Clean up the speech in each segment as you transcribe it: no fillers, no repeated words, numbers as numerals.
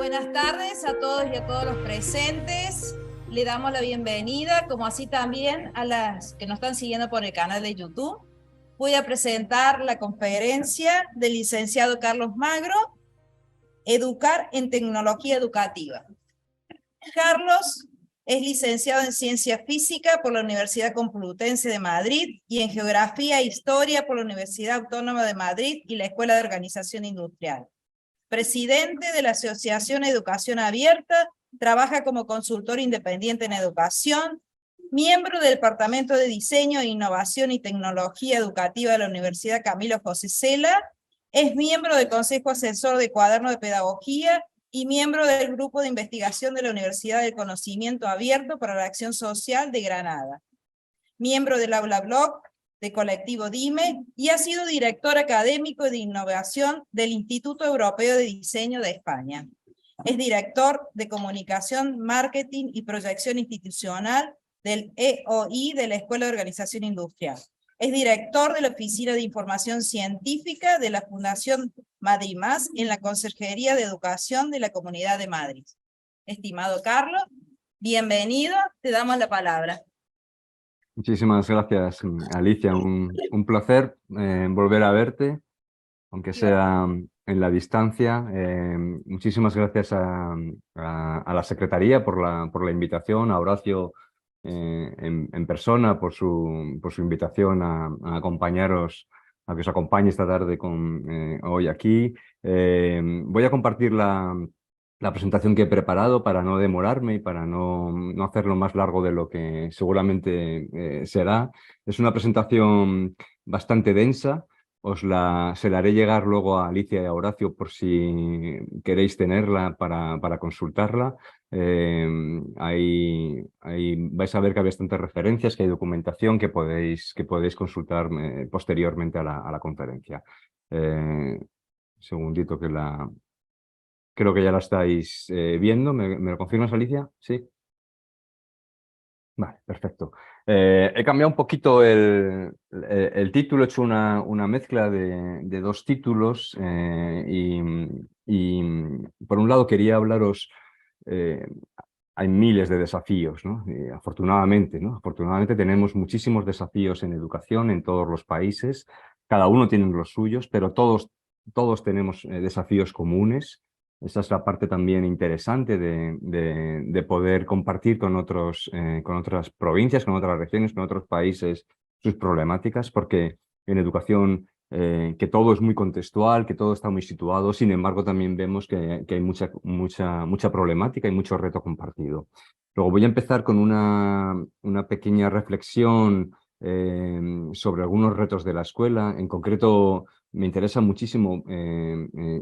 Buenas tardes a todos y a todos los presentes. Le damos la bienvenida, como así también a las que nos están siguiendo por el canal de YouTube. Voy a presentar la conferencia del licenciado Carlos Magro, Educar en Tecnología Educativa. Carlos es licenciado en Ciencia Física por la Universidad Complutense de Madrid y en Geografía e Historia por la Universidad Autónoma de Madrid y la Escuela de Organización Industrial. Presidente de la Asociación Educación Abierta, trabaja como consultor independiente en educación, miembro del Departamento de Diseño, Innovación y Tecnología Educativa de la Universidad Camilo José Cela, es miembro del Consejo Asesor de Cuaderno de Pedagogía y miembro del Grupo de Investigación de la Universidad del Conocimiento Abierto para la Acción Social de Granada, miembro del Aula Blog, de Colectivo Dime, y ha sido director académico de innovación del Instituto Europeo de Diseño de España. Es director de Comunicación, Marketing y Proyección Institucional del EOI de la Escuela de Organización Industrial. Es director de la Oficina de Información Científica de la Fundación Madrid Más en la Consejería de Educación de la Comunidad de Madrid. Estimado Carlos, bienvenido, te damos la palabra. Muchísimas gracias, Alicia. Un placer volver a verte, aunque sea en la distancia. Muchísimas gracias a la Secretaría por la invitación, a Horacio en persona por su invitación a acompañaros, a que os acompañe esta tarde hoy aquí. Voy a compartir la presentación que he preparado para no demorarme y para no hacerlo más largo de lo que seguramente será. Es una presentación bastante densa. Se la haré llegar luego a Alicia y a Horacio por si queréis tenerla para consultarla. Ahí vais a ver que hay bastantes referencias, que hay documentación que podéis consultar posteriormente a la conferencia. Segundito que creo que ya la estáis viendo. ¿Me lo confirmas, Alicia? Sí. Vale, perfecto. He cambiado un poquito el título, he hecho una mezcla de dos títulos y por un lado quería hablaros, hay miles de desafíos, ¿no? Afortunadamente, ¿no? Afortunadamente tenemos muchísimos desafíos en educación en todos los países, cada uno tiene los suyos, pero todos tenemos desafíos comunes. Esa es la parte también interesante de poder compartir con otras provincias, con otras regiones, con otros países sus problemáticas, porque en educación que todo es muy contextual, que todo está muy situado, sin embargo también vemos que hay mucha problemática y mucho reto compartido. Luego voy a empezar con una pequeña reflexión sobre algunos retos de la escuela. En concreto, me interesa muchísimo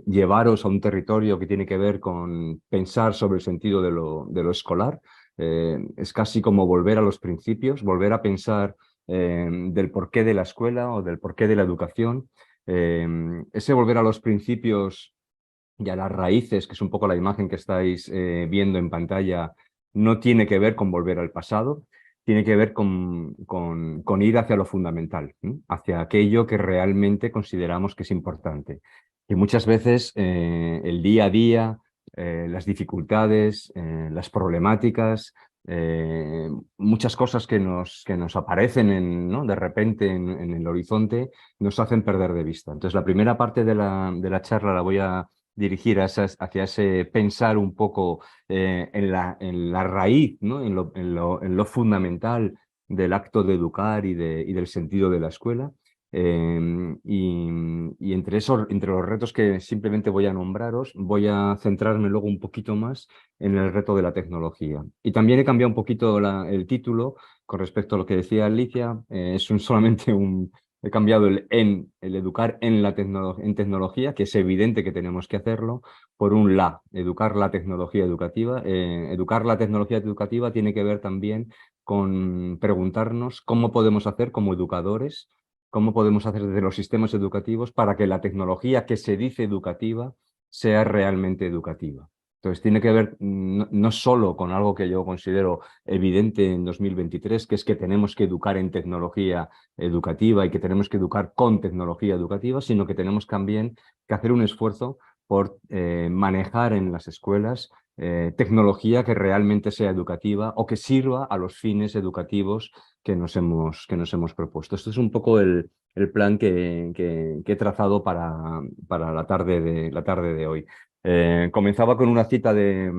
llevaros a un territorio que tiene que ver con pensar sobre el sentido de lo escolar. Es casi como volver a los principios, volver a pensar del porqué de la escuela o del porqué de la educación. Ese volver a los principios y a las raíces, que es un poco la imagen que estáis viendo en pantalla, no tiene que ver con volver al pasado, tiene que ver con ir hacia lo fundamental, ¿sí? Hacia aquello que realmente consideramos que es importante. Y muchas veces el día a día, las dificultades, las problemáticas, muchas cosas que nos aparecen ¿no? de repente en el horizonte nos hacen perder de vista. Entonces, la primera parte de la charla la voy a dirigir hacia ese pensar un poco en la raíz, ¿no? en lo fundamental del acto de educar y del sentido de la escuela. Y entre los retos que simplemente voy a nombraros, voy a centrarme luego un poquito más en el reto de la tecnología. Y también he cambiado un poquito el título con respecto a lo que decía Alicia. Solamente he cambiado el educar en tecnología, que es evidente que tenemos que hacerlo, por un educar la tecnología educativa. Educar la tecnología educativa tiene que ver también con preguntarnos cómo podemos hacer como educadores, cómo podemos hacer desde los sistemas educativos para que la tecnología que se dice educativa sea realmente educativa. Entonces tiene que ver no solo con algo que yo considero evidente en 2023, que es que tenemos que educar en tecnología educativa y que tenemos que educar con tecnología educativa, sino que tenemos también que hacer un esfuerzo por manejar en las escuelas tecnología que realmente sea educativa o que sirva a los fines educativos que nos hemos propuesto. Esto es un poco el plan que he trazado para la tarde de hoy. Comenzaba con una cita de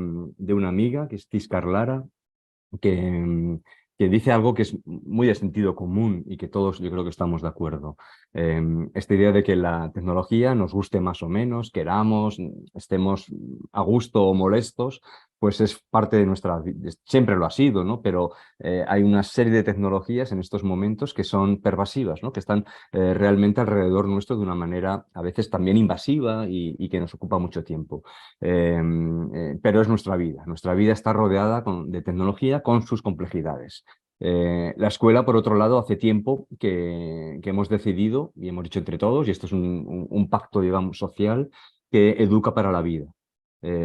una amiga, que es Tiscar Lara, que, que dice algo que es muy de sentido común y que todos yo creo que estamos de acuerdo. Esta idea de que la tecnología nos guste más o menos, queramos, estemos a gusto o molestos, pues es parte de nuestra vida, siempre lo ha sido, ¿no? Pero hay una serie de tecnologías en estos momentos que son pervasivas, ¿no? Que están realmente alrededor nuestro de una manera a veces también invasiva y que nos ocupa mucho tiempo. Pero es nuestra vida. Nuestra vida está rodeada de tecnología con sus complejidades. La escuela, por otro lado, hace tiempo que hemos decidido y hemos dicho entre todos, y esto es un pacto, digamos, social, que educa para la vida.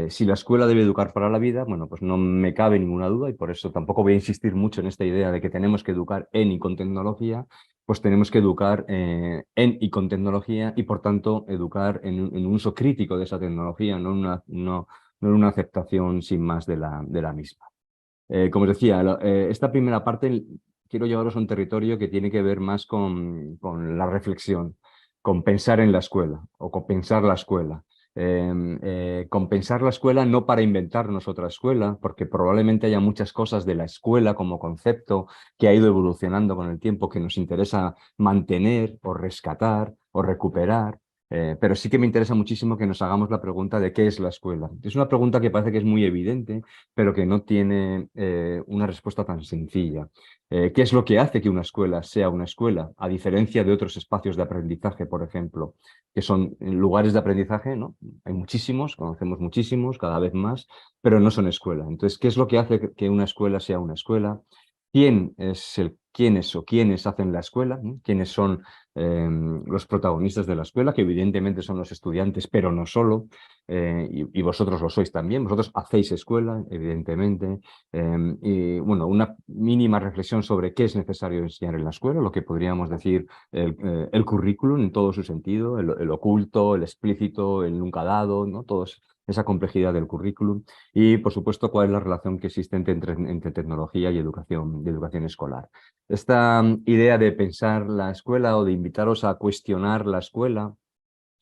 Si la escuela debe educar para la vida, bueno, pues no me cabe ninguna duda y por eso tampoco voy a insistir mucho en esta idea de que tenemos que educar en y con tecnología, pues tenemos que educar en y con tecnología y por tanto educar en un uso crítico de esa tecnología, no en una aceptación sin más de la misma. Como os decía, esta primera parte quiero llevaros a un territorio que tiene que ver más con la reflexión, con pensar en la escuela o con pensar la escuela. Con pensar la escuela no para inventarnos otra escuela, porque probablemente haya muchas cosas de la escuela como concepto que ha ido evolucionando con el tiempo que nos interesa mantener o rescatar o recuperar. Pero sí que me interesa muchísimo que nos hagamos la pregunta de qué es la escuela. Es una pregunta que parece que es muy evidente, pero que no tiene una respuesta tan sencilla. ¿Qué es lo que hace que una escuela sea una escuela? A diferencia de otros espacios de aprendizaje, por ejemplo, que son lugares de aprendizaje, ¿no? Hay muchísimos, conocemos muchísimos, cada vez más, pero no son escuela. Entonces, ¿qué es lo que hace que una escuela sea una escuela? ¿Quiénes o quiénes hacen la escuela? ¿No? ¿Quiénes son los protagonistas de la escuela? Que evidentemente son los estudiantes, pero no solo. Y vosotros lo sois también. Vosotros hacéis escuela, evidentemente. Y bueno, una mínima reflexión sobre qué es necesario enseñar en la escuela, lo que podríamos decir el currículum en todo su sentido, el oculto, el explícito, el nunca dado, ¿no? Esa complejidad del currículum y, por supuesto, cuál es la relación que existe entre tecnología y educación escolar. Esta idea de pensar la escuela o de invitaros a cuestionar la escuela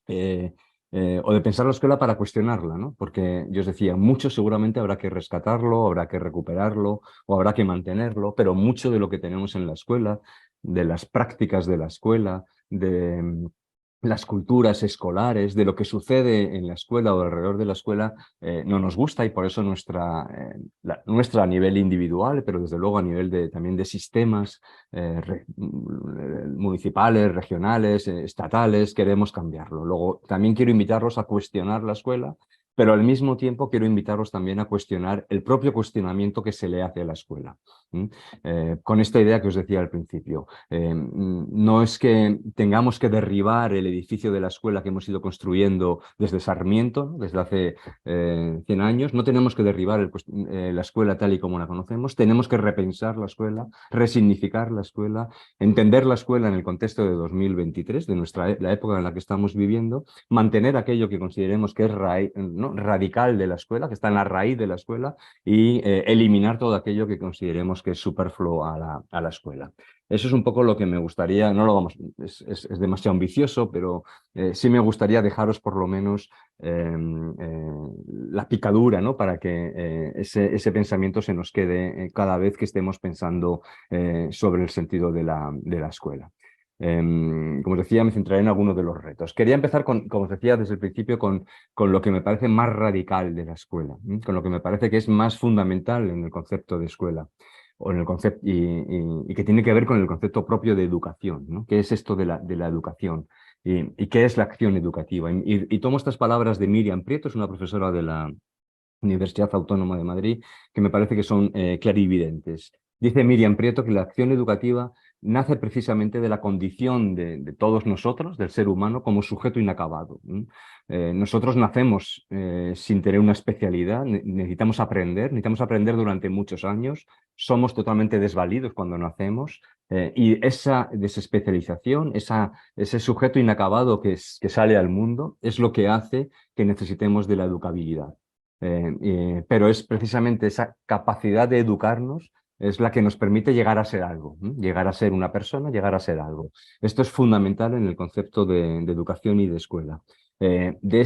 eh, o de pensar la escuela para cuestionarla, ¿no? Porque yo os decía, mucho seguramente habrá que rescatarlo, habrá que recuperarlo o habrá que mantenerlo, pero mucho de lo que tenemos en la escuela, de las prácticas de la escuela, de las culturas escolares, de lo que sucede en la escuela o alrededor de la escuela, no nos gusta y por eso nuestra a nivel individual, pero desde luego a nivel también de sistemas municipales, regionales, estatales, queremos cambiarlo. Luego, también quiero invitarlos a cuestionar la escuela, pero al mismo tiempo quiero invitarlos también a cuestionar el propio cuestionamiento que se le hace a la escuela. Con esta idea que os decía al principio, no es que tengamos que derribar el edificio de la escuela que hemos ido construyendo desde Sarmiento, ¿no? Desde hace 100 años, no tenemos que derribar la escuela tal y como la conocemos, tenemos que repensar la escuela, resignificar la escuela, entender la escuela en el contexto de 2023, de la época en la que estamos viviendo, mantener aquello que consideremos que es ¿no? radical de la escuela, que está en la raíz de la escuela, y eliminar todo aquello que consideremos que es superfluo a la escuela. Eso es un poco lo que me gustaría, no lo vamos, es demasiado ambicioso, pero sí me gustaría dejaros por lo menos la picadura, ¿no? Para que ese pensamiento se nos quede cada vez que estemos pensando sobre el sentido de la escuela. Como os decía, me centraré en algunos de los retos. Quería empezar, como os decía desde el principio, con lo que me parece más radical de la escuela, con lo que me parece que es más fundamental en el concepto de escuela o en el concepto, y que tiene que ver con el concepto propio de educación, ¿no? ¿Qué es esto de la educación? Y qué es la acción educativa? Y tomo estas palabras de Miriam Prieto, es una profesora de la Universidad Autónoma de Madrid, que me parece que son clarividentes. Dice Miriam Prieto que la acción educativa nace precisamente de la condición de todos nosotros, del ser humano, como sujeto inacabado. Nosotros nacemos sin tener una especialidad, necesitamos aprender durante muchos años, somos totalmente desvalidos cuando nacemos, y esa desespecialización, ese sujeto inacabado que sale al mundo, es lo que hace que necesitemos de la educabilidad. Pero es precisamente esa capacidad de educarnos es la que nos permite llegar a ser algo, llegar a ser una persona, llegar a ser algo. Esto es fundamental en el concepto de educación y de escuela. De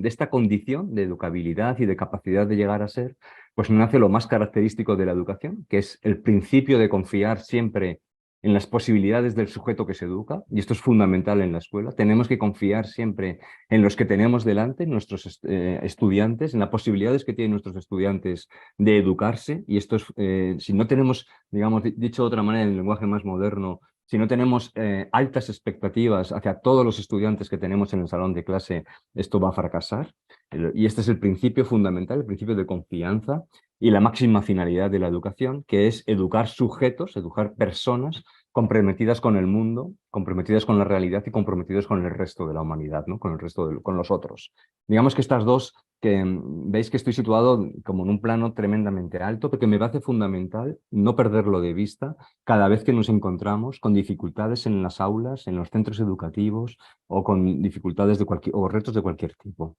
esta condición de educabilidad y de capacidad de llegar a ser, pues nace lo más característico de la educación, que es el principio de confiar siempre en las posibilidades del sujeto que se educa, y esto es fundamental en la escuela. Tenemos que confiar siempre en los que tenemos delante, nuestros estudiantes, en las posibilidades que tienen nuestros estudiantes de educarse, y esto es, si no tenemos, digamos, dicho de otra manera, en el lenguaje más moderno, si no tenemos altas expectativas hacia todos los estudiantes que tenemos en el salón de clase, esto va a fracasar. Y este es el principio fundamental, el principio de confianza y la máxima finalidad de la educación, que es educar sujetos, educar personas comprometidas con el mundo, comprometidas con la realidad y comprometidas con el resto de la humanidad, ¿no? Con el resto con los otros. Digamos que estas dos, que veis que estoy situado como en un plano tremendamente alto, porque me parece fundamental no perderlo de vista cada vez que nos encontramos con dificultades en las aulas, en los centros educativos o con dificultades o retos de cualquier tipo.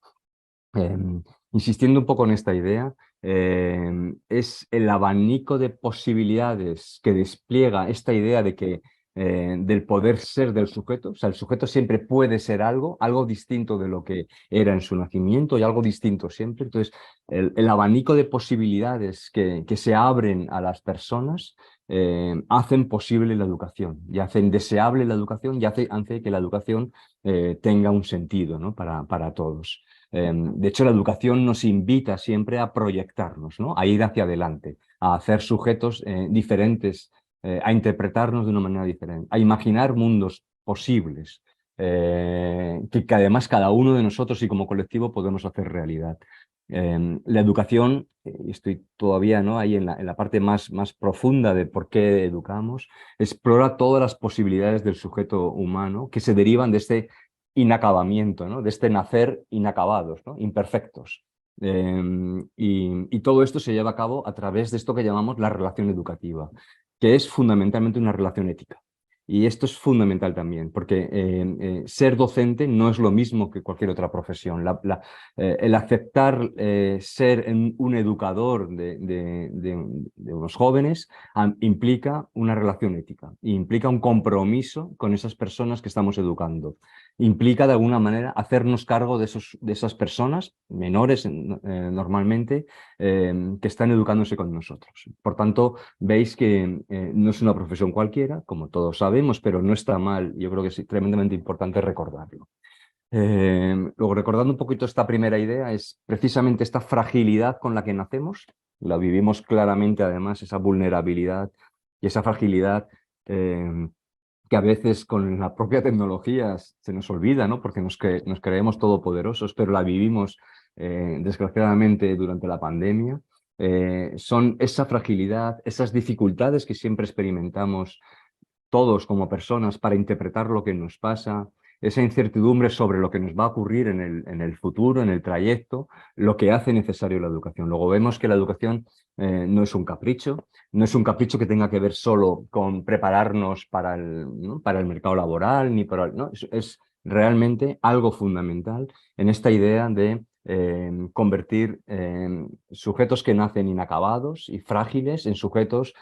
Insistiendo un poco en esta idea, es el abanico de posibilidades que despliega esta idea de que del poder ser del sujeto. O sea, el sujeto siempre puede ser algo distinto de lo que era en su nacimiento y algo distinto siempre. Entonces, el abanico de posibilidades que se abren a las personas hacen posible la educación y hacen deseable la educación y hace que la educación tenga un sentido, ¿no? Para todos. De hecho, la educación nos invita siempre a proyectarnos, ¿no? A ir hacia adelante, a hacer sujetos diferentes, a interpretarnos de una manera diferente, a imaginar mundos posibles, que además cada uno de nosotros y como colectivo podemos hacer realidad. La educación, y estoy todavía, ¿no? Ahí en la parte más profunda de por qué educamos, explora todas las posibilidades del sujeto humano que se derivan de este inacabamiento, ¿no? De este nacer inacabados, ¿no? Imperfectos. Y todo esto se lleva a cabo a través de esto que llamamos la relación educativa, que es fundamentalmente una relación ética. Y esto es fundamental también, porque ser docente no es lo mismo que cualquier otra profesión. El aceptar ser un educador de unos jóvenes implica una relación ética, implica un compromiso con esas personas que estamos educando, implica de alguna manera hacernos cargo de esas personas, menores normalmente, que están educándose con nosotros. Por tanto, veis que no es una profesión cualquiera, como todos sabemos, pero no está mal. Yo creo que es tremendamente importante recordarlo. Luego, recordando un poquito esta primera idea, es precisamente esta fragilidad con la que nacemos. La vivimos claramente, además, esa vulnerabilidad y esa fragilidad que a veces con la propia tecnología se nos olvida, ¿no? Porque nos creemos todopoderosos, pero la vivimos desgraciadamente durante la pandemia. Son esa fragilidad, esas dificultades que siempre experimentamos todos como personas para interpretar lo que nos pasa, esa incertidumbre sobre lo que nos va a ocurrir en el futuro, en el trayecto, lo que hace necesario la educación. Luego vemos que la educación no es un capricho, no es un capricho que tenga que ver solo con prepararnos para ¿no? Para el mercado laboral, ni para, ¿no? Es realmente algo fundamental en esta idea de convertir sujetos que nacen inacabados y frágiles en sujetos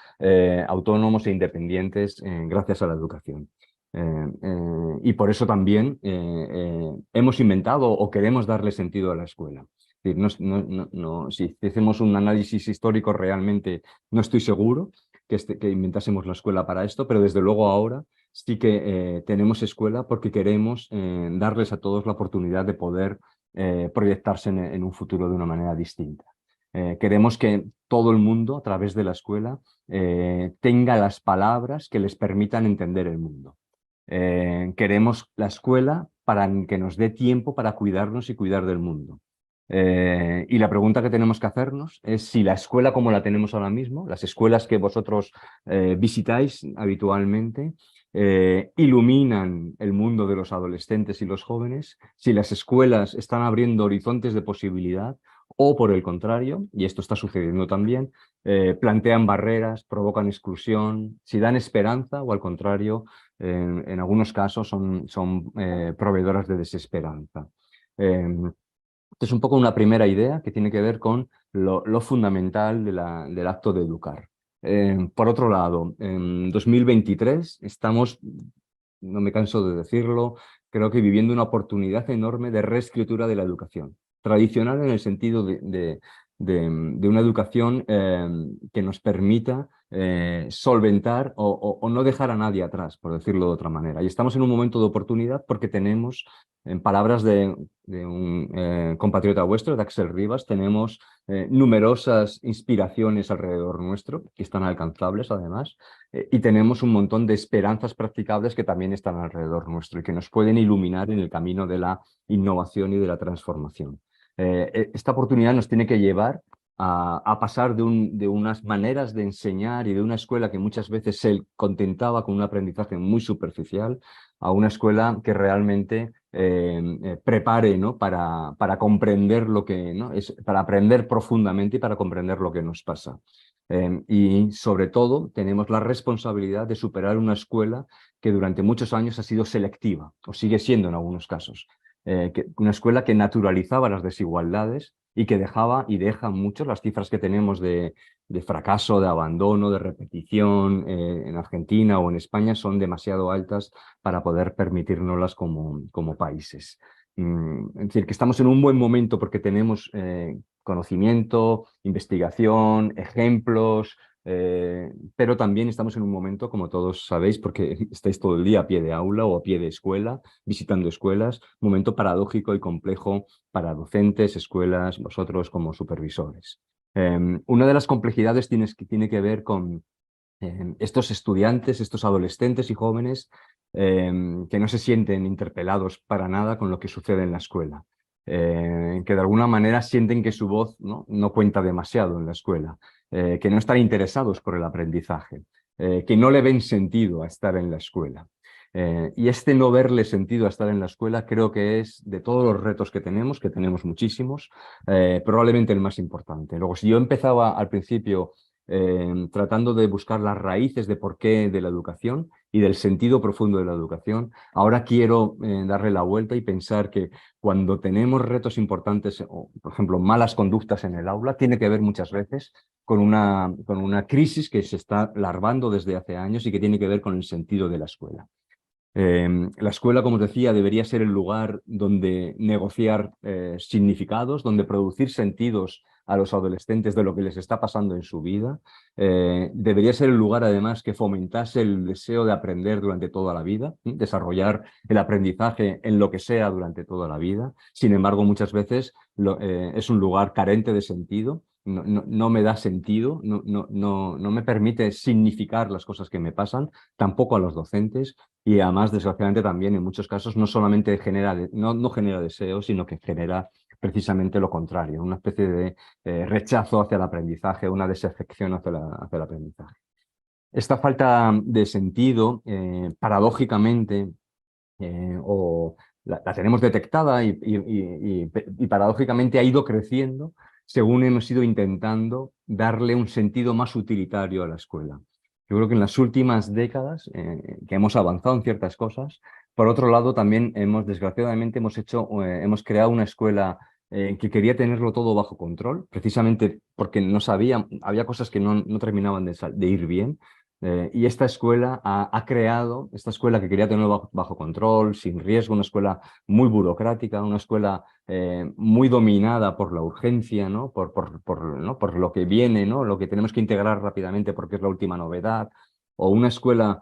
autónomos e independientes gracias a la educación. Y por eso también hemos inventado o queremos darle sentido a la escuela. Es decir, si hacemos un análisis histórico realmente no estoy seguro que inventásemos la escuela para esto, pero desde luego ahora sí que tenemos escuela porque queremos darles a todos la oportunidad de poder proyectarse en un futuro de una manera distinta. Queremos que todo el mundo, a través de la escuela, tenga las palabras que les permitan entender el mundo. Queremos la escuela para que nos dé tiempo para cuidarnos y cuidar del mundo. Y la pregunta que tenemos que hacernos es si la escuela como la tenemos ahora mismo, las escuelas que vosotros visitáis habitualmente, iluminan el mundo de los adolescentes y los jóvenes, si las escuelas están abriendo horizontes de posibilidad o por el contrario, y esto está sucediendo también, plantean barreras, provocan exclusión, si dan esperanza o al contrario, en algunos casos son proveedoras de desesperanza. Esta es un poco una primera idea que tiene que ver con lo fundamental del acto de educar. Por otro lado, en 2023 estamos, no me canso de decirlo, creo que viviendo una oportunidad enorme de reescritura de la educación. Tradicional en el sentido de una educación que nos permita solventar o no dejar a nadie atrás, por decirlo de otra manera. Y estamos en un momento de oportunidad porque tenemos, en palabras de un compatriota vuestro, de Axel Rivas, tenemos numerosas inspiraciones alrededor nuestro, que están alcanzables además, y tenemos un montón de esperanzas practicables que también están alrededor nuestro y que nos pueden iluminar en el camino de la innovación y de la transformación. Esta oportunidad nos tiene que llevar a pasar de unas maneras de enseñar y de una escuela que muchas veces se contentaba con un aprendizaje muy superficial a una escuela que realmente prepare, ¿no? para comprender lo que, ¿no? para aprender profundamente y para comprender lo que nos pasa. Y sobre todo tenemos la responsabilidad de superar una escuela que durante muchos años ha sido selectiva, o sigue siendo en algunos casos. Una escuela que naturalizaba las desigualdades y que dejaba y deja mucho las cifras que tenemos de fracaso, de abandono, de repetición en Argentina o en España son demasiado altas para poder permitírnoslas como países. Es decir, que estamos en un buen momento porque tenemos conocimiento, investigación, ejemplos, pero también estamos en un momento, como todos sabéis, porque estáis todo el día a pie de aula o a pie de escuela, visitando escuelas, un momento paradójico y complejo para docentes, escuelas, vosotros como supervisores. Una de las complejidades tiene que ver con estos estudiantes, estos adolescentes y jóvenes que no se sienten interpelados para nada con lo que sucede en la escuela, que de alguna manera sienten que su voz no cuenta demasiado en la escuela, que no están interesados por el aprendizaje, que no le ven sentido a estar en la escuela. Y este no verle sentido a estar en la escuela creo que es de todos los retos que tenemos muchísimos, probablemente el más importante. Luego, si yo empezaba al principio tratando de buscar las raíces de por qué de la educación y del sentido profundo de la educación. Ahora quiero darle la vuelta y pensar que cuando tenemos retos importantes, o, por ejemplo, malas conductas en el aula, tiene que ver muchas veces con una crisis que se está larvando desde hace años y que tiene que ver con el sentido de la escuela. La escuela, como os decía, debería ser el lugar donde negociar significados, donde producir sentidos a los adolescentes de lo que les está pasando en su vida. Debería ser el lugar, además, que fomentase el deseo de aprender durante toda la vida, desarrollar el aprendizaje en lo que sea durante toda la vida. Sin embargo, muchas veces es un lugar carente de sentido. No me da sentido, no me permite significar las cosas que me pasan, tampoco a los docentes. Y además, desgraciadamente, también en muchos casos no solamente no genera deseo, sino que genera precisamente lo contrario, una especie de rechazo hacia el aprendizaje, una desafección hacia el aprendizaje. Esta falta de sentido, paradójicamente, la tenemos detectada y paradójicamente ha ido creciendo según hemos ido intentando darle un sentido más utilitario a la escuela. Yo creo que en las últimas décadas que hemos avanzado en ciertas cosas, por otro lado también desgraciadamente hemos creado una escuela que quería tenerlo todo bajo control, precisamente porque no sabía, había cosas que no terminaban de ir bien. Y esta escuela ha creado, esta escuela que quería tenerlo bajo control, sin riesgo, una escuela muy burocrática, una escuela muy dominada por la urgencia, ¿no? ¿no? por lo que viene, ¿no? Lo que tenemos que integrar rápidamente porque es la última novedad, o una escuela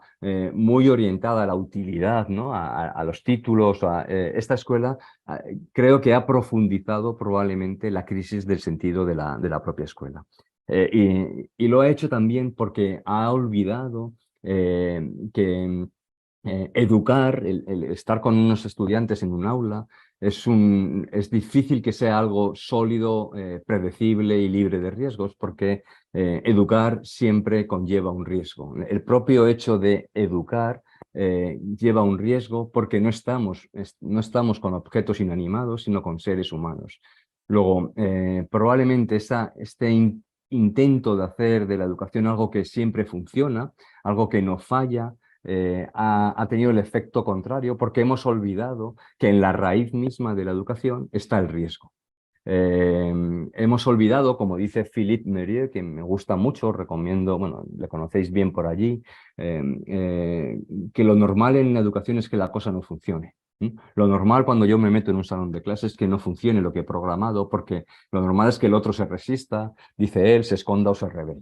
muy orientada a la utilidad, ¿no? a los títulos. Esta escuela creo que ha profundizado probablemente la crisis del sentido de la propia escuela. Y lo ha hecho también porque ha olvidado que educar, el estar con unos estudiantes en un aula, es difícil que sea algo sólido, predecible y libre de riesgos, porque educar siempre conlleva un riesgo. El propio hecho de educar lleva un riesgo porque no estamos con objetos inanimados, sino con seres humanos. Luego, probablemente intento de hacer de la educación algo que siempre funciona, algo que no falla, ha tenido el efecto contrario porque hemos olvidado que en la raíz misma de la educación está el riesgo. Hemos olvidado, como dice Philippe Merieux, que me gusta mucho, recomiendo, bueno, le conocéis bien por allí, que lo normal en la educación es que la cosa no funcione. Lo normal cuando yo me meto en un salón de clases es que no funcione lo que he programado, porque lo normal es que el otro se resista, dice él, se esconda o se revele.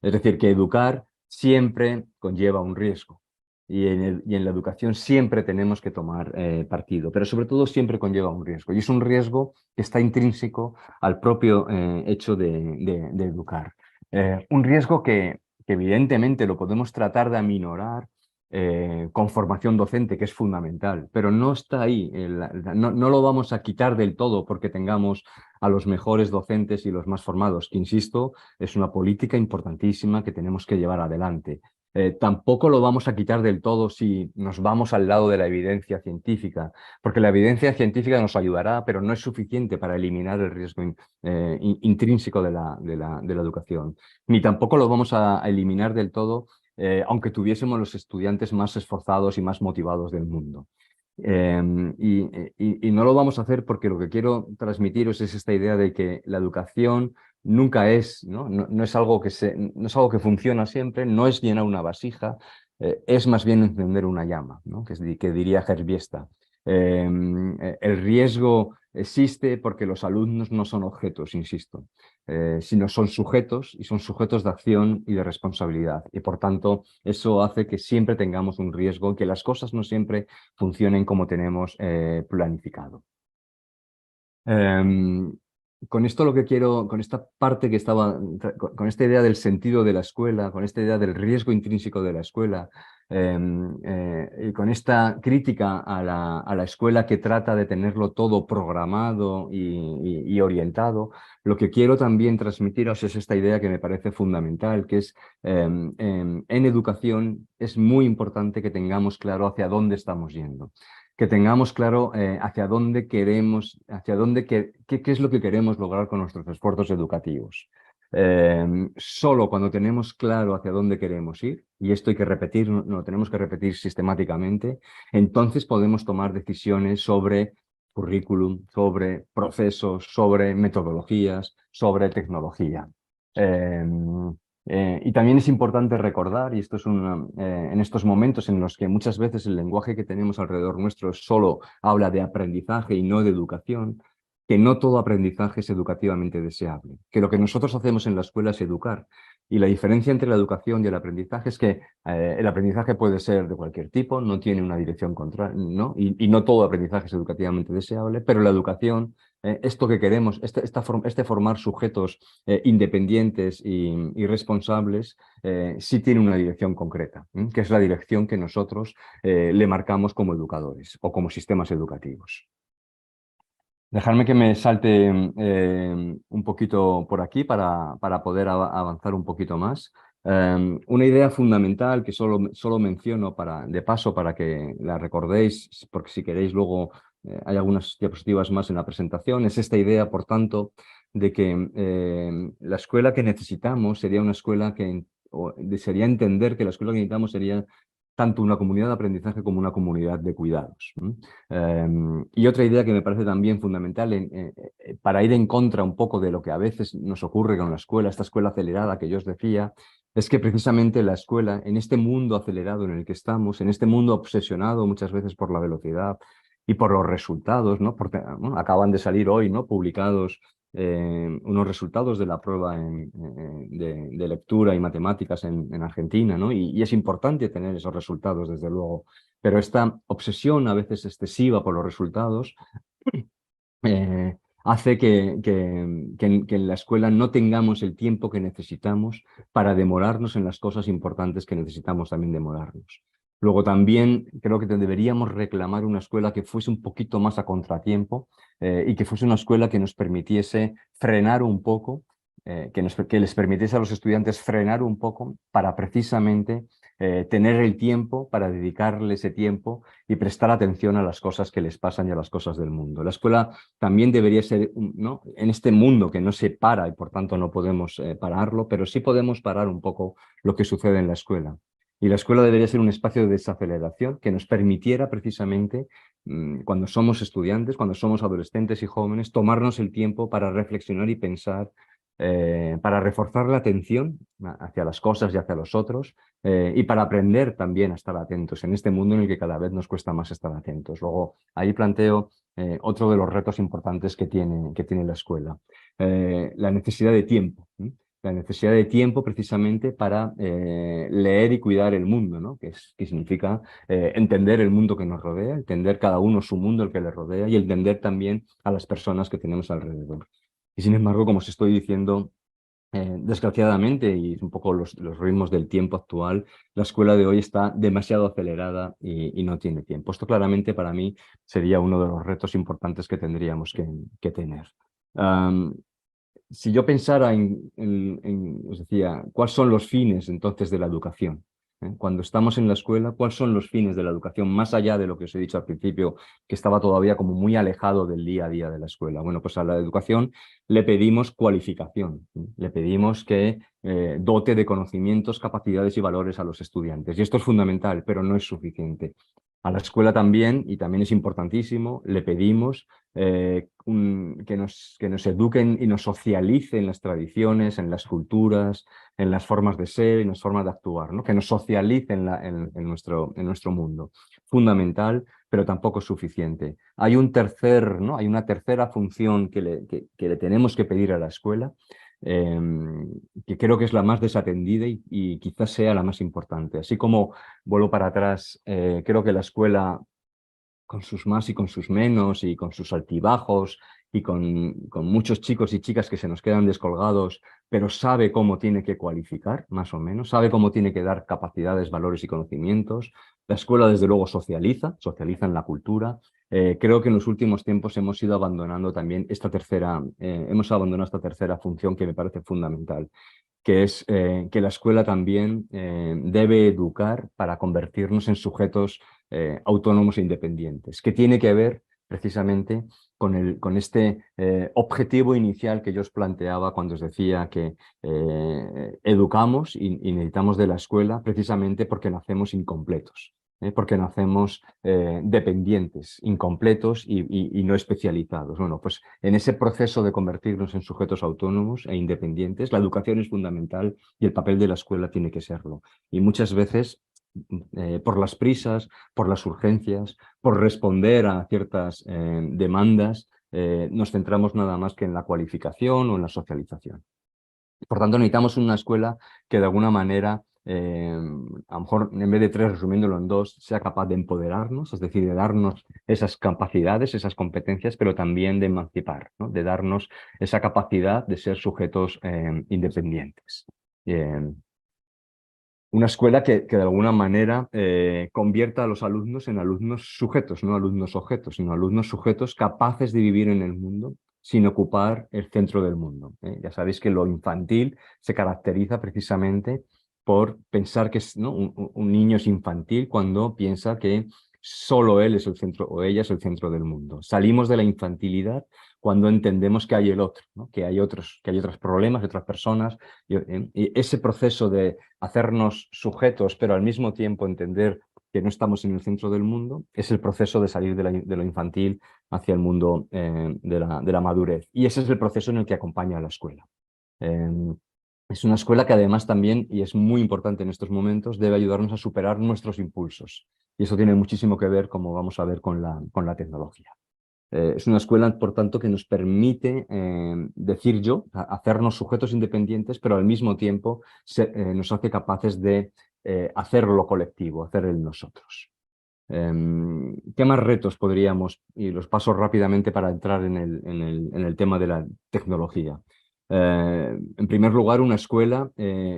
Es decir, que educar siempre conlleva un riesgo. Y en la educación siempre tenemos que tomar partido, pero sobre todo siempre conlleva un riesgo. Y es un riesgo que está intrínseco al propio hecho de educar. Un riesgo que evidentemente lo podemos tratar de aminorar con formación docente, que es fundamental, pero no está ahí. No lo vamos a quitar del todo porque tengamos a los mejores docentes y los más formados, que insisto, es una política importantísima que tenemos que llevar adelante. Tampoco lo vamos a quitar del todo si nos vamos al lado de la evidencia científica, porque la evidencia científica nos ayudará, pero no es suficiente para eliminar el riesgo intrínseco de la educación. Ni tampoco lo vamos a eliminar del todo, aunque tuviésemos los estudiantes más esforzados y más motivados del mundo. Y no lo vamos a hacer porque lo que quiero transmitiros es esta idea de que la educación nunca es, no es algo no es algo que funciona siempre, no es llenar una vasija, es más bien encender una llama, ¿no? Que diría Gerbiesta. El riesgo existe porque los alumnos no son objetos, insisto, sino son sujetos, y son sujetos de acción y de responsabilidad. Y por tanto, eso hace que siempre tengamos un riesgo, que las cosas no siempre funcionen como tenemos planificado. Con esto lo que quiero, con esta parte que estaba, con esta idea del sentido de la escuela, con esta idea del riesgo intrínseco de la escuela, y con esta crítica a la escuela que trata de tenerlo todo programado y orientado, lo que quiero también transmitiros es esta idea que me parece fundamental, que es en educación es muy importante que tengamos claro hacia dónde estamos yendo, que tengamos claro hacia dónde queremos, qué es lo que queremos lograr con nuestros esfuerzos educativos. Solo cuando tenemos claro hacia dónde queremos ir, y esto hay que repetir, no tenemos que repetir sistemáticamente, entonces podemos tomar decisiones sobre currículum, sobre procesos, sobre metodologías, sobre tecnología. Y también es importante recordar, y esto es en estos momentos en los que muchas veces el lenguaje que tenemos alrededor nuestro solo habla de aprendizaje y no de educación, que no todo aprendizaje es educativamente deseable, que lo que nosotros hacemos en la escuela es educar. Y la diferencia entre la educación y el aprendizaje es que el aprendizaje puede ser de cualquier tipo, no tiene una dirección contraria, ¿no? Y no todo aprendizaje es educativamente deseable, pero la educación, esto que queremos, este formar sujetos independientes y responsables, sí tiene una dirección concreta, que es la dirección que nosotros le marcamos como educadores o como sistemas educativos. Dejarme que me salte un poquito por aquí para poder avanzar un poquito más. Una idea fundamental que solo menciono de paso para que la recordéis, porque si queréis luego hay algunas diapositivas más en la presentación, es esta idea, por tanto, de que la escuela que necesitamos sería una escuela sería entender que la escuela que necesitamos sería tanto una comunidad de aprendizaje como una comunidad de cuidados. Y otra idea que me parece también fundamental para ir en contra un poco de lo que a veces nos ocurre con la escuela, esta escuela acelerada que yo os decía, es que precisamente la escuela, en este mundo acelerado en el que estamos, en este mundo obsesionado muchas veces por la velocidad y por los resultados, ¿no? Porque acaban de salir hoy, ¿no? Publicados unos resultados de la prueba de lectura y matemáticas en Argentina, ¿no? Y es importante tener esos resultados, desde luego, pero esta obsesión a veces excesiva por los resultados hace que en la escuela no tengamos el tiempo que necesitamos para demorarnos en las cosas importantes que necesitamos también demorarnos. Luego también creo que deberíamos reclamar una escuela que fuese un poquito más a contratiempo y que fuese una escuela que nos permitiese frenar un poco, que les permitiese a los estudiantes frenar un poco para precisamente tener el tiempo para dedicarle ese tiempo y prestar atención a las cosas que les pasan y a las cosas del mundo. La escuela también debería ser, ¿no? En este mundo que no se para y por tanto no podemos pararlo, pero sí podemos parar un poco lo que sucede en la escuela. Y la escuela debería ser un espacio de desaceleración que nos permitiera precisamente, cuando somos estudiantes, cuando somos adolescentes y jóvenes, tomarnos el tiempo para reflexionar y pensar, para reforzar la atención hacia las cosas y hacia los otros, y para aprender también a estar atentos en este mundo en el que cada vez nos cuesta más estar atentos. Luego, ahí planteo otro de los retos importantes que tiene la escuela, la necesidad de tiempo. La necesidad de tiempo precisamente para leer y cuidar el mundo, ¿no? Que significa entender el mundo que nos rodea, entender cada uno su mundo, el que le rodea, y entender también a las personas que tenemos alrededor. Y sin embargo, como os estoy diciendo, desgraciadamente, y un poco los ritmos del tiempo actual, la escuela de hoy está demasiado acelerada y no tiene tiempo. Esto claramente para mí sería uno de los retos importantes que tendríamos que tener. Si yo pensara os decía, ¿cuáles son los fines entonces de la educación? Cuando estamos en la escuela, ¿cuáles son los fines de la educación? Más allá de lo que os he dicho al principio, que estaba todavía como muy alejado del día a día de la escuela. Bueno, pues a la educación le pedimos cualificación, le pedimos que dote de conocimientos, capacidades y valores a los estudiantes. Y esto es fundamental, pero no es suficiente. A la escuela también, y también es importantísimo, le pedimos que nos eduquen y nos socialicen las tradiciones, en las culturas, en las formas de ser, en las formas de actuar, ¿no? Que nos socialicen en nuestro mundo. Fundamental, pero tampoco es suficiente. Hay ¿no? Hay una tercera función que le tenemos que pedir a la escuela, que creo que es la más desatendida y quizás sea la más importante. Así como vuelvo para atrás, creo que la escuela, con sus más y con sus menos y con sus altibajos y con muchos chicos y chicas que se nos quedan descolgados, pero sabe cómo tiene que cualificar, más o menos, sabe cómo tiene que dar capacidades, valores y conocimientos. La escuela, desde luego, socializa en la cultura. Creo que en los últimos tiempos hemos ido abandonando también hemos abandonado esta tercera función que me parece fundamental, que es que la escuela también debe educar para convertirnos en sujetos autónomos e independientes, que tiene que ver precisamente con este objetivo inicial que yo os planteaba cuando os decía que educamos y necesitamos de la escuela precisamente porque nacemos incompletos. Porque nacemos dependientes, incompletos y no especializados. Bueno, pues en ese proceso de convertirnos en sujetos autónomos e independientes, la educación es fundamental y el papel de la escuela tiene que serlo. Y muchas veces, por las prisas, por las urgencias, por responder a ciertas demandas, nos centramos nada más que en la cualificación o en la socialización. Por tanto, necesitamos una escuela que de alguna manera, a lo mejor en vez de tres, resumiéndolo en dos, sea capaz de empoderarnos, es decir, de darnos esas capacidades, esas competencias, pero también de emancipar, ¿no? De darnos esa capacidad de ser sujetos independientes. Una escuela que de alguna manera convierta a los alumnos en alumnos sujetos, no alumnos objetos, sino alumnos sujetos capaces de vivir en el mundo sin ocupar el centro del mundo. Ya sabéis que lo infantil se caracteriza precisamente por pensar que ¿no? Un niño es infantil cuando piensa que solo él es el centro o ella es el centro del mundo. Salimos de la infantilidad cuando entendemos que hay el otro, ¿no? Que hay otros problemas, otras personas, y ese proceso de hacernos sujetos, pero al mismo tiempo entender que no estamos en el centro del mundo, es el proceso de salir de lo infantil hacia el mundo de la madurez. Y ese es el proceso en el que acompaña a la escuela. Es una escuela que además también, y es muy importante en estos momentos, debe ayudarnos a superar nuestros impulsos. Y eso tiene muchísimo que ver, como vamos a ver, con la tecnología. Es una escuela, por tanto, que nos permite decir hacernos sujetos independientes, pero al mismo tiempo nos hace capaces de hacer lo colectivo, hacer el nosotros. ¿Qué más retos podríamos, y los paso rápidamente para entrar en el tema de la tecnología? En primer lugar, una escuela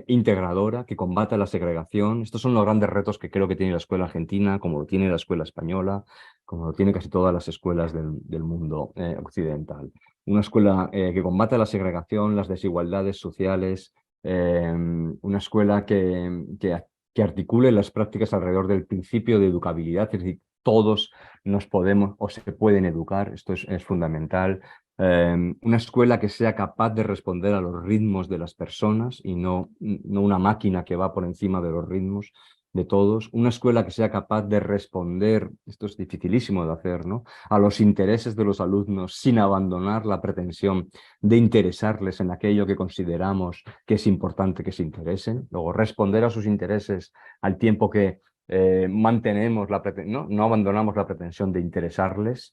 integradora que combata la segregación. Estos son los grandes retos que creo que tiene la escuela argentina, como lo tiene la escuela española, como lo tiene casi todas las escuelas del mundo occidental. Una escuela que combata la segregación, las desigualdades sociales, una escuela que articule las prácticas alrededor del principio de educabilidad, es decir, todos nos podemos o se pueden educar, esto es fundamental. Una escuela que sea capaz de responder a los ritmos de las personas y no una máquina que va por encima de los ritmos de todos. Una escuela que sea capaz de responder, esto es dificilísimo de hacer, ¿no?, a los intereses de los alumnos sin abandonar la pretensión de interesarles en aquello que consideramos que es importante que se interesen. Luego, responder a sus intereses al tiempo que mantenemos no abandonamos la pretensión de interesarles.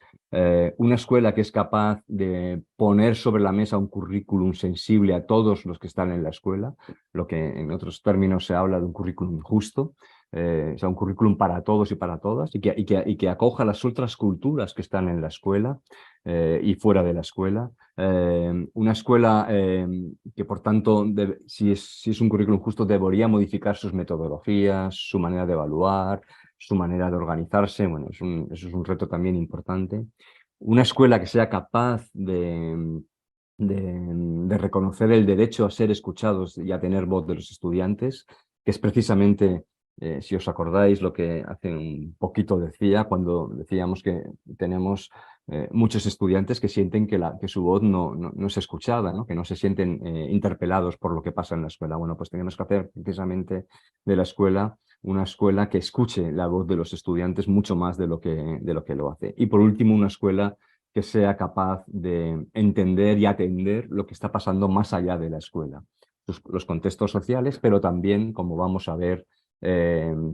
Una escuela que es capaz de poner sobre la mesa un currículum sensible a todos los que están en la escuela, lo que en otros términos se habla de un currículum justo, o sea, un currículum para todos y para todas, y que acoja las otras culturas que están en la escuela y fuera de la escuela. Una escuela que, por tanto, si es un currículum justo, debería modificar sus metodologías, su manera de evaluar, su manera de organizarse. Bueno, eso es un reto también importante. Una escuela que sea capaz de reconocer el derecho a ser escuchados y a tener voz de los estudiantes, que es precisamente, si os acordáis, lo que hace un poquito decía cuando decíamos que tenemos muchos estudiantes que sienten que su voz no es escuchada, ¿no?, que no se sienten interpelados por lo que pasa en la escuela. Bueno, pues tenemos que hacer precisamente de la escuela una escuela que escuche la voz de los estudiantes mucho más de lo que lo hace. Y por último, una escuela que sea capaz de entender y atender lo que está pasando más allá de la escuela. Los contextos sociales, pero también, como vamos a ver,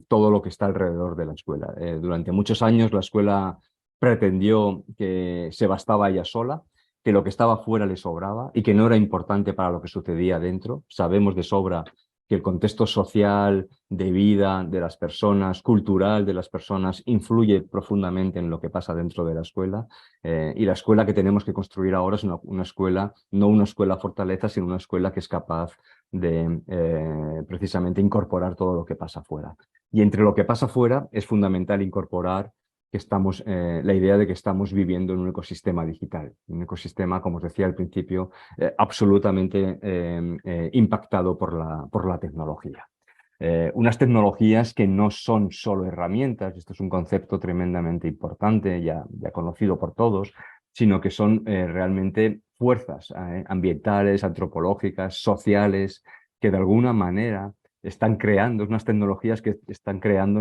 todo lo que está alrededor de la escuela. Durante muchos años la escuela pretendió que se bastaba ella sola, que lo que estaba fuera le sobraba y que no era importante para lo que sucedía dentro. Sabemos de sobra que el contexto social, de vida de las personas, cultural de las personas, influye profundamente en lo que pasa dentro de la escuela. Y la escuela que tenemos que construir ahora es una escuela, no una escuela fortaleza, sino una escuela que es capaz de precisamente incorporar todo lo que pasa fuera. Y entre lo que pasa fuera es fundamental incorporar la idea de que estamos viviendo en un ecosistema digital, un ecosistema, como os decía al principio, absolutamente impactado por la tecnología. Unas tecnologías que no son solo herramientas, esto es un concepto tremendamente importante, ya conocido por todos, sino que son realmente fuerzas ambientales, antropológicas, sociales, que de alguna manera están creando, unas tecnologías que están creando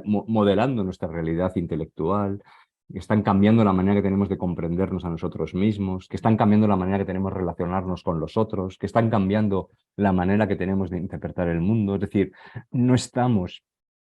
modelando nuestra realidad intelectual, que están cambiando la manera que tenemos de comprendernos a nosotros mismos, que están cambiando la manera que tenemos de relacionarnos con los otros, que están cambiando la manera que tenemos de interpretar el mundo. Es decir, no estamos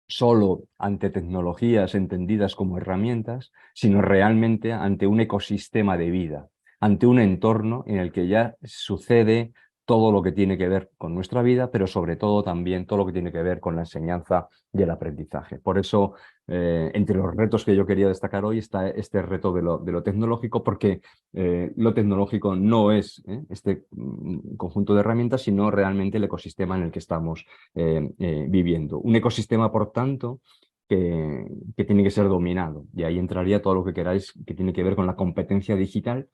solo ante tecnologías entendidas como herramientas, sino realmente ante un ecosistema de vida, ante un entorno en el que ya sucede todo lo que tiene que ver con nuestra vida, pero sobre todo también todo lo que tiene que ver con la enseñanza y el aprendizaje. Por eso, entre los retos que yo quería destacar hoy está este reto de lo tecnológico, porque lo tecnológico no es este conjunto de herramientas, sino realmente el ecosistema en el que estamos viviendo. Un ecosistema, por tanto, que tiene que ser dominado. Y ahí entraría todo lo que queráis que tiene que ver con la competencia digital,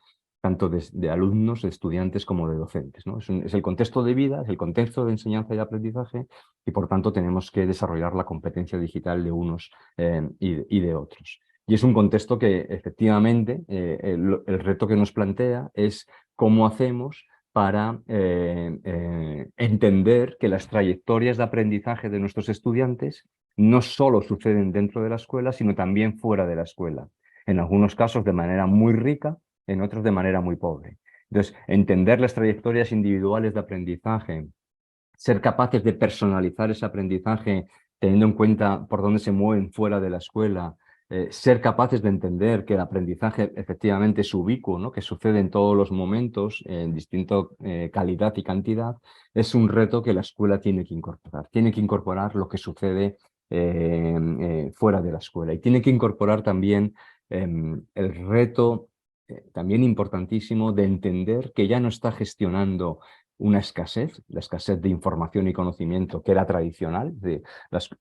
tanto de alumnos, de estudiantes como de docentes, ¿no? Es el contexto de vida, es el contexto de enseñanza y aprendizaje, y por tanto tenemos que desarrollar la competencia digital de unos y de otros. Y es un contexto que efectivamente el reto que nos plantea es cómo hacemos para entender que las trayectorias de aprendizaje de nuestros estudiantes no solo suceden dentro de la escuela, sino también fuera de la escuela. En algunos casos de manera muy rica, en otros de manera muy pobre. Entonces, entender las trayectorias individuales de aprendizaje, ser capaces de personalizar ese aprendizaje teniendo en cuenta por dónde se mueven fuera de la escuela, ser capaces de entender que el aprendizaje efectivamente es ubicuo, ¿no?, que sucede en todos los momentos, en distinta calidad y cantidad, es un reto que la escuela tiene que incorporar. Tiene que incorporar lo que sucede fuera de la escuela y tiene que incorporar también el reto también importantísimo de entender que ya no está gestionando una escasez, la escasez de información y conocimiento que era tradicional.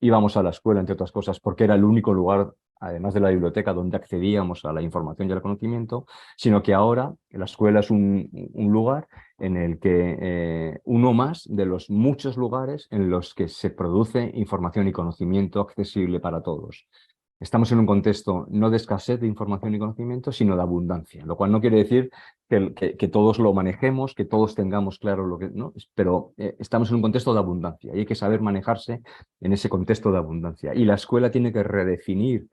Íbamos a la escuela, entre otras cosas, porque era el único lugar, además de la biblioteca, donde accedíamos a la información y al conocimiento, sino que ahora la escuela es un lugar en el que uno más de los muchos lugares en los que se produce información y conocimiento accesible para todos. Estamos en un contexto no de escasez de información y conocimiento, sino de abundancia, lo cual no quiere decir que todos lo manejemos, que todos tengamos claro lo que... ¿no? Pero estamos en un contexto de abundancia y hay que saber manejarse en ese contexto de abundancia. Y la escuela tiene que redefinir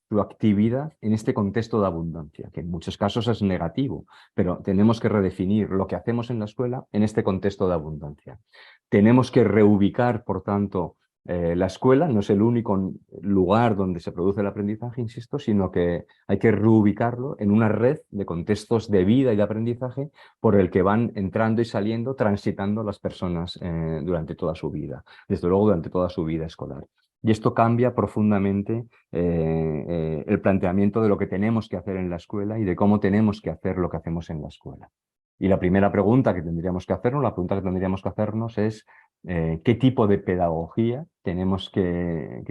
su actividad en este contexto de abundancia, que en muchos casos es negativo, pero tenemos que redefinir lo que hacemos en la escuela en este contexto de abundancia. Tenemos que reubicar, por tanto, la escuela no es el único lugar donde se produce el aprendizaje, insisto, sino que hay que reubicarlo en una red de contextos de vida y de aprendizaje por el que van entrando y saliendo, transitando las personas durante toda su vida, desde luego durante toda su vida escolar. Y esto cambia profundamente el planteamiento de lo que tenemos que hacer en la escuela y de cómo tenemos que hacer lo que hacemos en la escuela. Y la primera pregunta que tendríamos que hacernos, la pregunta que tendríamos que hacernos es qué tipo de pedagogía tenemos que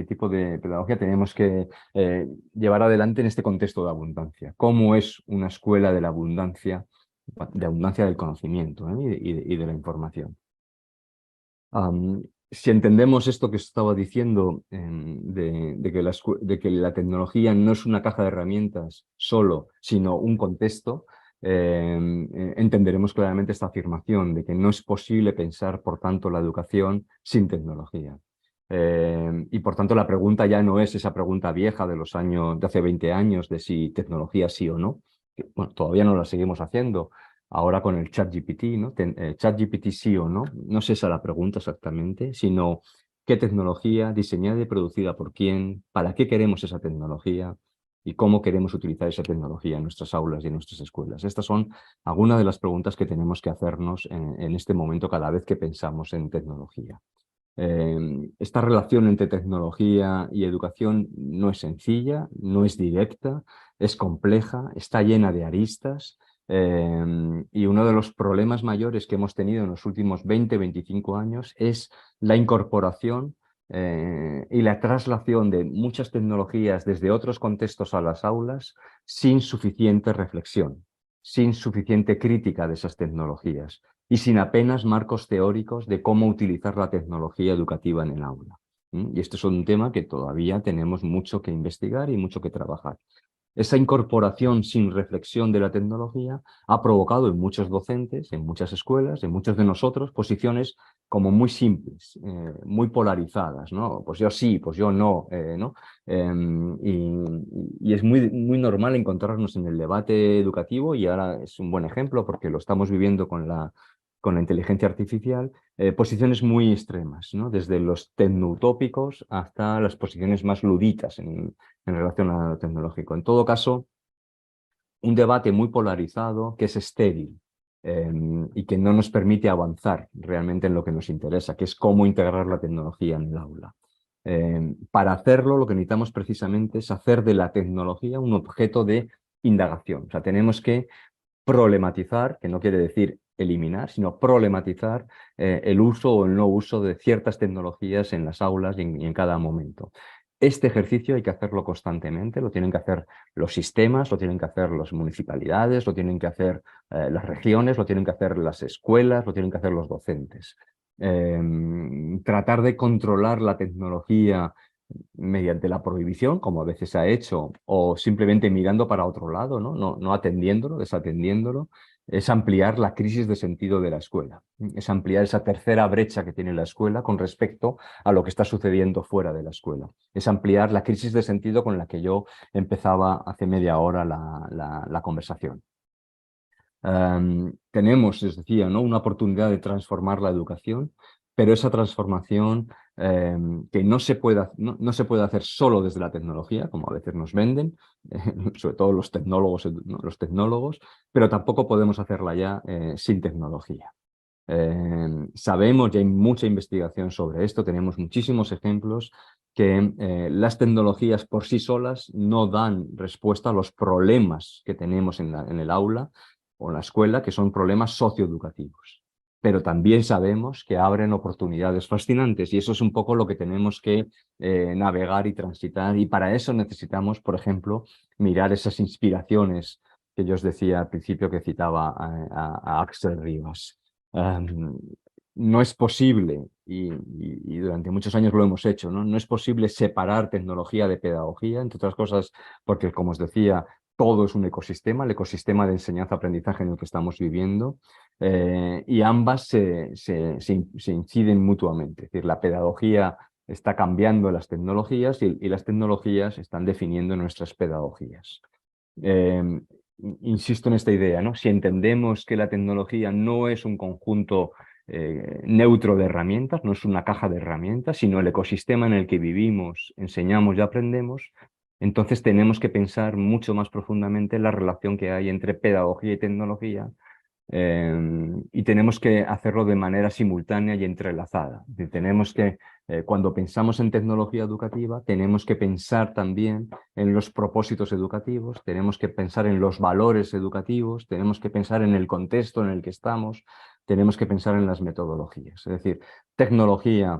llevar adelante en este contexto de abundancia. ¿Cómo es una escuela de la abundancia del conocimiento y de la información? Si entendemos esto que estaba diciendo, de que la tecnología no es una caja de herramientas solo, sino un contexto, entenderemos claramente esta afirmación de que no es posible pensar, por tanto, la educación sin tecnología. Y por tanto la pregunta ya no es esa pregunta vieja de los años, de hace 20 años, de si tecnología sí o no, que, bueno, todavía no la seguimos haciendo. Ahora con el ChatGPT, ¿no? ChatGPT sí o no, no es esa la pregunta exactamente, sino qué tecnología, diseñada y producida por quién, para qué queremos esa tecnología y cómo queremos utilizar esa tecnología en nuestras aulas y en nuestras escuelas. Estas son algunas de las preguntas que tenemos que hacernos en este momento cada vez que pensamos en tecnología. Esta relación entre tecnología y educación no es sencilla, no es directa, es compleja, está llena de aristas. Y uno de los problemas mayores que hemos tenido en los últimos 20-25 años es la incorporación y la traslación de muchas tecnologías desde otros contextos a las aulas sin suficiente reflexión, sin suficiente crítica de esas tecnologías y sin apenas marcos teóricos de cómo utilizar la tecnología educativa en el aula. Y este es un tema que todavía tenemos mucho que investigar y mucho que trabajar. Esa incorporación sin reflexión de la tecnología ha provocado en muchos docentes, en muchas escuelas, en muchos de nosotros, posiciones como muy simples, muy polarizadas, ¿no? Pues yo sí, pues yo no, ¿no? Y es muy normal encontrarnos en el debate educativo, y ahora es un buen ejemplo porque lo estamos viviendo con la inteligencia artificial, posiciones muy extremas, ¿no? Desde los tecnoutópicos hasta las posiciones más luditas en relación a lo tecnológico. En todo caso, un debate muy polarizado que es estéril y que no nos permite avanzar realmente en lo que nos interesa, que es cómo integrar la tecnología en el aula. Para hacerlo, lo que necesitamos precisamente es hacer de la tecnología un objeto de indagación. O sea, tenemos que problematizar, que no quiere decir eliminar, sino problematizar el uso o el no uso de ciertas tecnologías en las aulas y en cada momento. Este ejercicio hay que hacerlo constantemente, lo tienen que hacer los sistemas, lo tienen que hacer las municipalidades, lo tienen que hacer las regiones, lo tienen que hacer las escuelas, lo tienen que hacer los docentes. Tratar de controlar la tecnología mediante la prohibición, como a veces se ha hecho, o simplemente mirando para otro lado, no atendiéndolo, desatendiéndolo, es ampliar la crisis de sentido de la escuela, es ampliar esa tercera brecha que tiene la escuela con respecto a lo que está sucediendo fuera de la escuela, es ampliar la crisis de sentido con la que yo empezaba hace media hora la conversación. Tenemos, les decía, ¿no? Una oportunidad de transformar la educación, pero esa transformación que no se puede hacer solo desde la tecnología, como a veces nos venden, sobre todo los tecnólogos, ¿no? Los tecnólogos, pero tampoco podemos hacerla ya sin tecnología. Sabemos, y hay mucha investigación sobre esto, tenemos muchísimos ejemplos que las tecnologías por sí solas no dan respuesta a los problemas que tenemos en el aula o en la escuela, que son problemas socioeducativos. Pero también sabemos que abren oportunidades fascinantes y eso es un poco lo que tenemos que navegar y transitar. Y para eso necesitamos, por ejemplo, mirar esas inspiraciones que yo os decía al principio que citaba a Axel Rivas. No es posible, y durante muchos años lo hemos hecho, ¿no? No es posible separar tecnología de pedagogía, entre otras cosas porque, como os decía, todo es un ecosistema, el ecosistema de enseñanza-aprendizaje en el que estamos viviendo, y ambas se inciden mutuamente. Es decir, la pedagogía está cambiando las tecnologías y las tecnologías están definiendo nuestras pedagogías. Eh, Insisto en esta idea, ¿no? Si entendemos que la tecnología no es un conjunto neutro de herramientas, no es una caja de herramientas, sino el ecosistema en el que vivimos, enseñamos y aprendemos, entonces tenemos que pensar mucho más profundamente en la relación que hay entre pedagogía y tecnología, y tenemos que hacerlo de manera simultánea y entrelazada. Es decir, tenemos que, cuando pensamos en tecnología educativa, tenemos que pensar también en los propósitos educativos, tenemos que pensar en los valores educativos, tenemos que pensar en el contexto en el que estamos, tenemos que pensar en las metodologías. Es decir, tecnología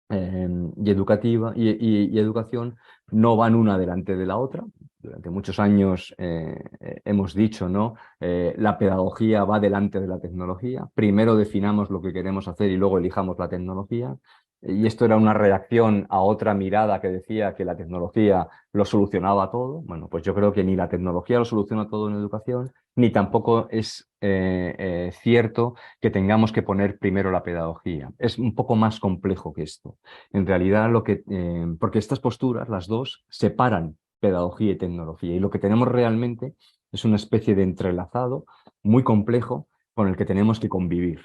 y educativa y educación no van una delante de la otra. Durante muchos años hemos dicho, ¿no? La pedagogía va delante de la tecnología. Primero definamos lo que queremos hacer y luego elijamos la tecnología. Y esto era una reacción a otra mirada que decía que la tecnología lo solucionaba todo. Bueno, pues yo creo que ni la tecnología lo soluciona todo en educación, ni tampoco es cierto que tengamos que poner primero la pedagogía. Es un poco más complejo que esto. En realidad, porque estas posturas, las dos, separan pedagogía y tecnología. Y lo que tenemos realmente es una especie de entrelazado muy complejo con el que tenemos que convivir.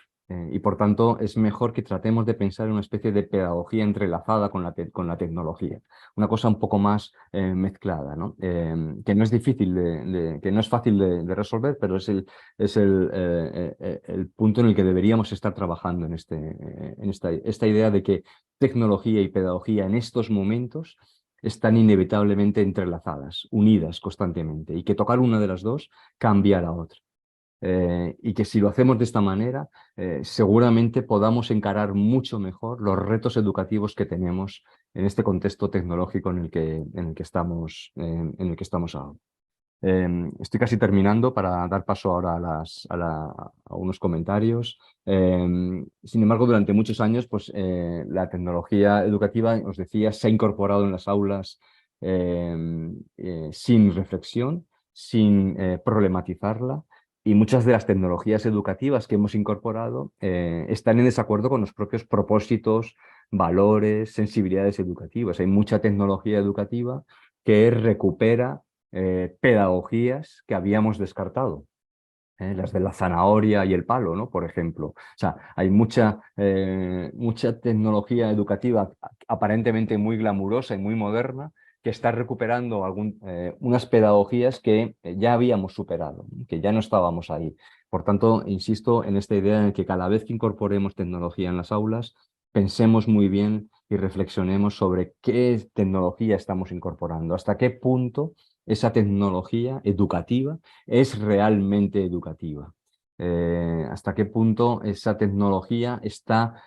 Y por tanto, es mejor que tratemos de pensar en una especie de pedagogía entrelazada con la tecnología. Una cosa un poco más mezclada, ¿no? Que no es difícil, que no es fácil de resolver, pero es el punto en el que deberíamos estar trabajando en esta idea de que tecnología y pedagogía en estos momentos están inevitablemente entrelazadas, unidas constantemente, y que tocar una de las dos cambia a la otra. Y que si lo hacemos de esta manera, seguramente podamos encarar mucho mejor los retos educativos que tenemos en este contexto tecnológico en el que estamos ahora. Estoy casi terminando para dar paso ahora a unos comentarios. Sin embargo, durante muchos años, pues, la tecnología educativa, os decía, se ha incorporado en las aulas sin reflexión, sin problematizarla. Y muchas de las tecnologías educativas que hemos incorporado están en desacuerdo con los propios propósitos, valores, sensibilidades educativas. Hay mucha tecnología educativa que recupera pedagogías que habíamos descartado. Las de la zanahoria y el palo, ¿no? Por ejemplo. O sea, hay mucha tecnología educativa aparentemente muy glamurosa y muy moderna que está recuperando unas pedagogías que ya habíamos superado, que ya no estábamos ahí. Por tanto, insisto en esta idea de que cada vez que incorporemos tecnología en las aulas, pensemos muy bien y reflexionemos sobre qué tecnología estamos incorporando, hasta qué punto esa tecnología educativa es realmente educativa. Hasta qué punto esa tecnología está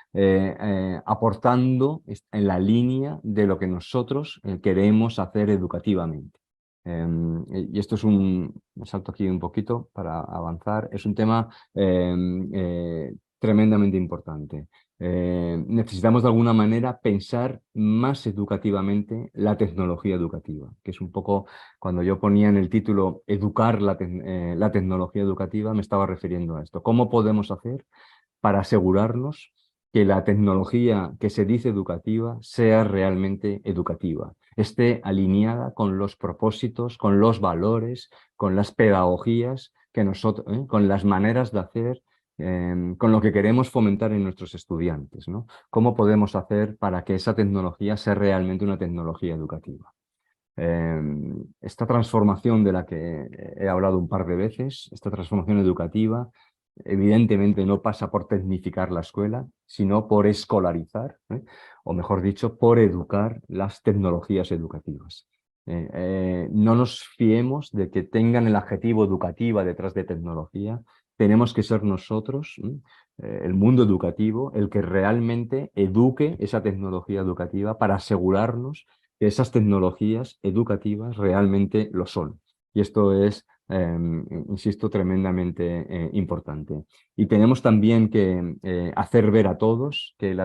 aportando en la línea de lo que nosotros queremos hacer educativamente. Y esto me salto aquí un poquito para avanzar, es un tema tremendamente importante. Necesitamos de alguna manera pensar más educativamente la tecnología educativa, que es un poco cuando yo ponía en el título educar la tecnología educativa, me estaba refiriendo a esto. ¿Cómo podemos hacer para asegurarnos que la tecnología que se dice educativa sea realmente educativa, esté alineada con los propósitos, con los valores, con las pedagogías con las maneras de hacer, con lo que queremos fomentar en nuestros estudiantes, ¿no? ¿Cómo podemos hacer para que esa tecnología sea realmente una tecnología educativa? Esta transformación de la que he hablado un par de veces, esta transformación educativa, evidentemente no pasa por tecnificar la escuela, sino por escolarizar, o mejor dicho, por educar las tecnologías educativas. No nos fiemos de que tengan el adjetivo educativa detrás de tecnología. Tenemos que ser nosotros, el mundo educativo, el que realmente eduque esa tecnología educativa para asegurarnos que esas tecnologías educativas realmente lo son. Y esto es, insisto, tremendamente importante. Y tenemos también que hacer ver a todos que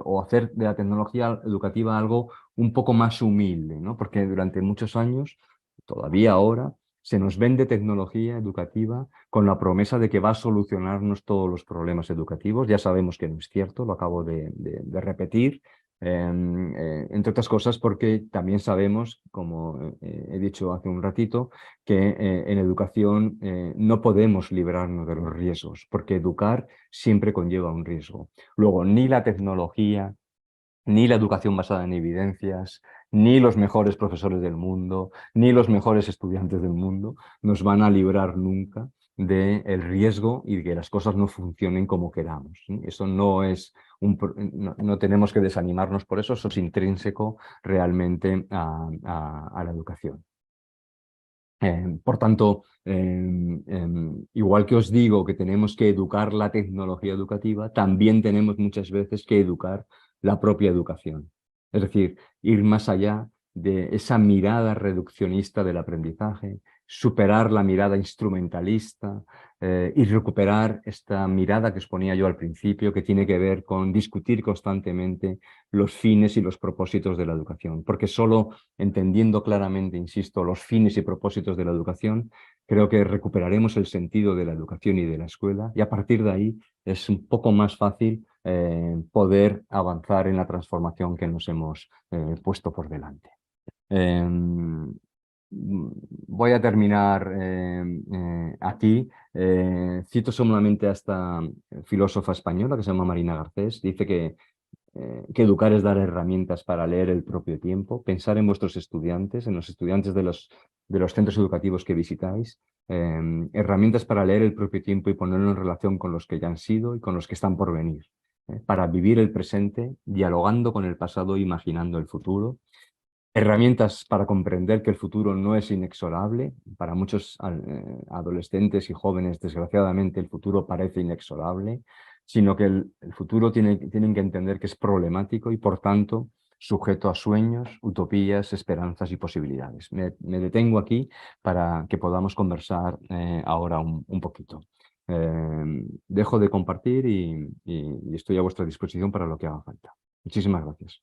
o hacer de la tecnología educativa algo un poco más humilde, ¿no? Porque durante muchos años, todavía ahora, se nos vende tecnología educativa con la promesa de que va a solucionarnos todos los problemas educativos. Ya sabemos que no es cierto, lo acabo de repetir. Entre otras cosas porque también sabemos, como he dicho hace un ratito, que en educación no podemos librarnos de los riesgos, porque educar siempre conlleva un riesgo. Luego, ni la tecnología, ni la educación basada en evidencias, ni los mejores profesores del mundo, ni los mejores estudiantes del mundo nos van a librar nunca del riesgo y de que las cosas no funcionen como queramos. Eso no es no tenemos que desanimarnos por eso, eso es intrínseco realmente a la educación. Por tanto, igual que os digo que tenemos que educar la tecnología educativa, también tenemos muchas veces que educar la propia educación. Es decir, ir más allá de esa mirada reduccionista del aprendizaje, superar la mirada instrumentalista y recuperar esta mirada que os ponía yo al principio, que tiene que ver con discutir constantemente los fines y los propósitos de la educación. Porque solo entendiendo claramente, insisto, los fines y propósitos de la educación, creo que recuperaremos el sentido de la educación y de la escuela y a partir de ahí es un poco más fácil poder avanzar en la transformación que nos hemos puesto por delante. Voy a terminar aquí. Cito solamente a esta filósofa española que se llama Marina Garcés. Dice que educar es dar herramientas para leer el propio tiempo, pensar en vuestros estudiantes, en los estudiantes de los centros educativos que visitáis, herramientas para leer el propio tiempo y ponerlo en relación con los que ya han sido y con los que están por venir, para vivir el presente, dialogando con el pasado e imaginando el futuro. Herramientas para comprender que el futuro no es inexorable. Para muchos adolescentes y jóvenes, desgraciadamente, el futuro parece inexorable, sino que el futuro tienen que entender que es problemático y, por tanto, sujeto a sueños, utopías, esperanzas y posibilidades. Me detengo aquí para que podamos conversar ahora un poquito. Dejo de compartir y estoy a vuestra disposición para lo que haga falta. Muchísimas gracias.